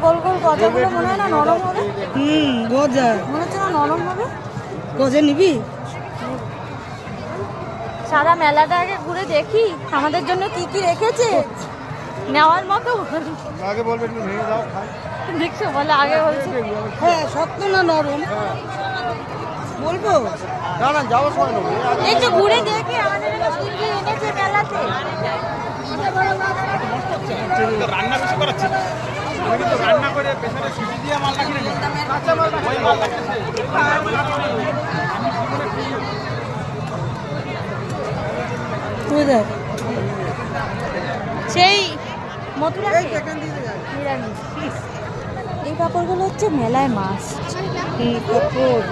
গোল গোল গজাগুলো মনে হয় না নরম হবে? গজা মনে হচ্ছে না নরম হবে। গজা নিবি? সারা মেলাটা আগে ঘুরে দেখি আমাদের জন্য কি কি রেখেছে নেওয়ার মতো। আগে বলবেন ভেঙে দাও খাই। দেখছো বলে আগে বলছে। হ্যাঁ শক্ত না নরম বলবো? না না যাওয়ার সময় নেবো। একটু ঘুরে দেখি আমাদের জন্য কি কি এনেছে মেলাতে। রান্না বেশি করাচ্ছি না। আমি কিন্তু রান্না করে প্রেসারে সিটি দিয়ে মাল রাখি না। কাঁচা মাল ওই মাল রাখতেছে। তুই দেখ সেই মথুরা নিরামিষ। এই পাপড়গুলো হচ্ছে মেলায় মাছ। কাপড়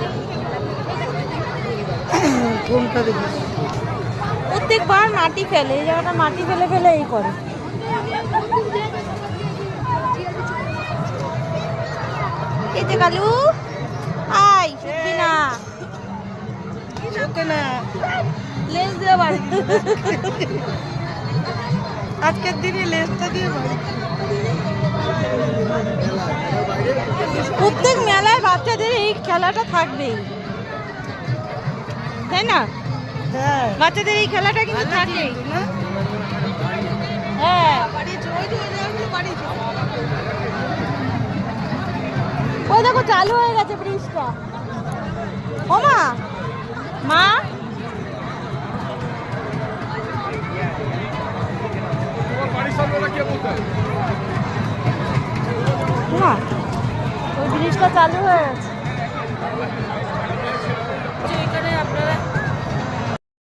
কোনটা দেখি? প্রত্যেকবার মাটি ফেলে, এই জায়গাটা মাটি ফেলে ফেলে এই করে। এই যে কালু আই শুনবি না ওকে না লেজ দিয়ে বাড়ি। আজকের দিনে লেজটা দিয়ে বাড়ি। প্রত্যেক মেলায় বাচ্চাদের এই খেলাটা থাকবেই, তাই না? হ্যাঁ বাচ্চাদের এই খেলাটা কিন্তু থাকবেই। না হ্যাঁ ওই দেখো চালু হয়ে গেছে ব্রিজটা। ও মা মা তোমার বাড়ির সামনে ওরা কে বলতে হয়? মা ওই ব্রিজটা চালু হয়ে গেছে।